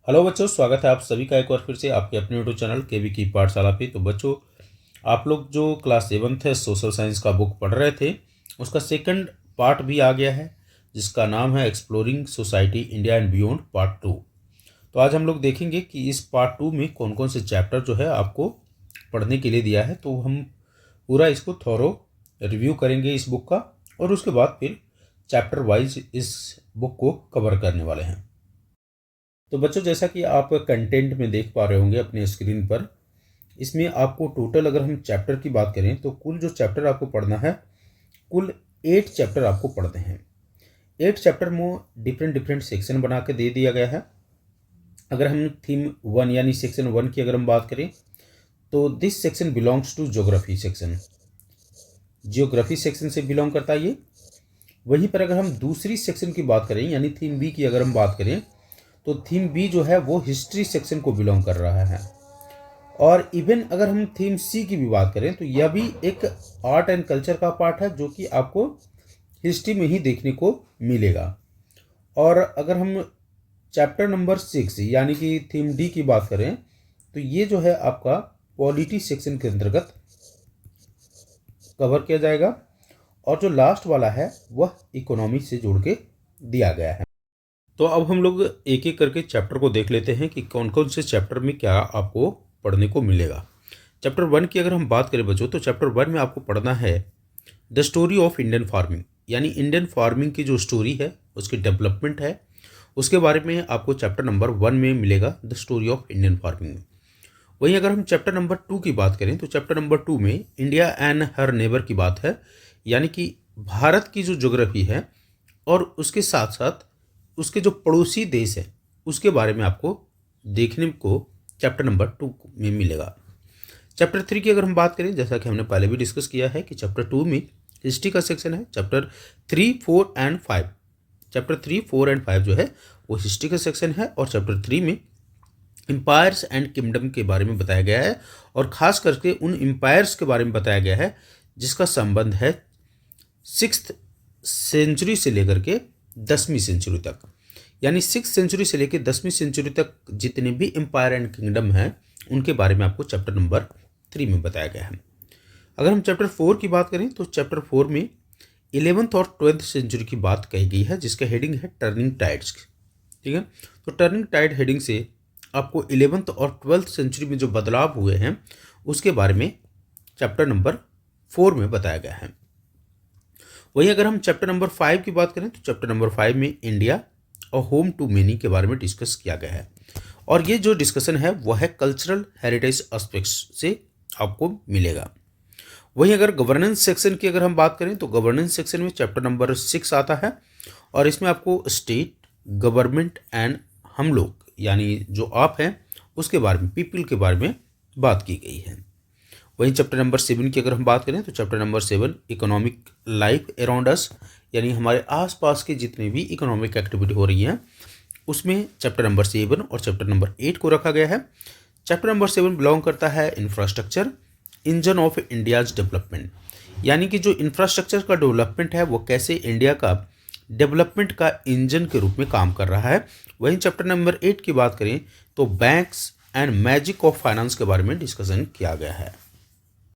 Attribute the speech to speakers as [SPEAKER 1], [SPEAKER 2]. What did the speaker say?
[SPEAKER 1] Hello बच्चों, स्वागत है आप सभी का एक बार फिर से आपके अपने यूट्यूब चैनल केवी की पाठशाला पे। तो बच्चों, आप लोग जो क्लास 7th है सोशल साइंस का बुक पढ़ रहे थे, उसका सेकंड पार्ट भी आ गया है जिसका नाम है exploring society India and beyond part 2। तो आज हम लोग देखेंगे कि इस पार्ट 2 में कौन कौन से चैप्टर जो है आपको पढ़ने के लिए दिया है। तो हम पूरा इसको थॉरो रिव्यू करेंगे इस बुक का, और उसके बाद फिर चैप्टर वाइज इस बुक को कवर करने वाले हैं। तो बच्चों, जैसा कि आप कंटेंट में देख पा रहे होंगे अपने स्क्रीन पर, इसमें आपको टोटल अगर हम चैप्टर की बात करें तो कुल जो चैप्टर आपको पढ़ना है, कुल 8 चैप्टर आपको पढ़ने हैं। 8 चैप्टर में डिफरेंट डिफरेंट सेक्शन बना के दे दिया गया है। अगर हम थीम 1 यानी सेक्शन 1 की अगर हम बात करें तो this section belongs to geography section, geography section से बिलोंग करता है ये। वहीं पर अगर हम दूसरी सेक्शन की बात करें यानी थीम बी की अगर हम बात करें तो थीम बी जो है वो हिस्ट्री सेक्शन को बिलोंग कर रहा है। और इवन अगर हम थीम सी की भी बात करें तो यह भी एक आर्ट एंड कल्चर का पार्ट है जो कि आपको हिस्ट्री में ही देखने को मिलेगा। और अगर हम चैप्टर नंबर 6 यानी कि थीम डी की बात करें तो ये जो है आपका पॉलिटी सेक्शन के अंतर्गत कवर किया जाएगा। और जो लास्ट वाला है वह इकोनॉमी से जोड़ के दिया गया है। तो अब हम लोग एक एक करके चैप्टर को देख लेते हैं कि कौन कौन से चैप्टर में क्या आपको पढ़ने को मिलेगा। चैप्टर 1 की अगर हम बात करें बच्चों तो चैप्टर 1 में आपको पढ़ना है the story of Indian farming, यानी इंडियन फार्मिंग की जो स्टोरी है उसकी डेवलपमेंट है, उसके बारे में आपको चैप्टर नंबर 1 में मिलेगा the story of Indian farming. वहीं अगर हम चैप्टर नंबर 2 की बात करें तो चैप्टर नंबर 2 में इंडिया एंड हर नेबर की बात है, यानी कि भारत की जो ज्योग्राफी है और उसके साथ साथ उसके जो पड़ोसी देश है उसके बारे में आपको देखने को चैप्टर नंबर 2 में मिलेगा। चैप्टर 3 की अगर हम बात करें, जैसा कि हमने पहले भी डिस्कस किया है कि चैप्टर 2 में हिस्ट्री का सेक्शन है। चैप्टर 3, 4 एंड 5, चैप्टर 3, 4 एंड 5 जो है वो हिस्ट्री का सेक्शन है। और चैप्टर 3 में एम्पायर्स एंड किंगडम के बारे में बताया गया है, और खास करके उन एम्पायर्स के बारे में बताया गया है जिसका संबंध है 6th सेंचुरी से लेकर के 10वीं सेंचुरी तक, यानी 6th सेंचुरी से लेकर 10वीं सेंचुरी तक जितने भी एम्पायर एंड किंगडम हैं उनके बारे में आपको चैप्टर नंबर 3 में बताया गया है। अगर हम चैप्टर 4 की बात करें तो चैप्टर 4 में 11th और 12th सेंचुरी की बात कही गई है, जिसका हेडिंग है टर्निंग टाइड्स। ठीक है, तो टर्निंग टाइड हेडिंग से आपको 11th और 12th सेंचुरी में जो बदलाव हुए हैं उसके बारे में चैप्टर नंबर 4 में बताया गया है। वहीं अगर हम चैप्टर नंबर 5 की बात करें तो चैप्टर नंबर 5 में इंडिया और होम टू मेनी के बारे में डिस्कस किया गया है, और ये जो डिस्कशन है वह है कल्चरल हेरिटेज एस्पेक्ट्स से आपको मिलेगा। वहीं अगर गवर्नेंस सेक्शन की अगर हम बात करें तो गवर्नेंस सेक्शन में चैप्टर नंबर 6 आता है, और इसमें आपको स्टेट, गवर्नमेंट एंड हम लोग यानी जो आप हैं उसके बारे में, पीपल के बारे में बात की गई है। वहीं चैप्टर नंबर 7 की अगर हम बात करें तो chapter number 7 economic life around us, यानी हमारे आसपास के जितने भी इकोनॉमिक एक्टिविटी हो रही हैं उसमें चैप्टर नंबर 7 और चैप्टर नंबर 8 को रखा गया है। चैप्टर नंबर 7 बिलोंग करता है infrastructure, engine of India's development, यानी कि जो इंफ्रास्ट्रक्चर का डेवलपमेंट है वो कैसे इंडिया का डेवलपमेंट का इंजन के रूप में काम कर रहा है। वहीं चैप्टर नंबर 8 की बात करें तो banks and magic of finance के बारे में डिस्कशन किया गया है।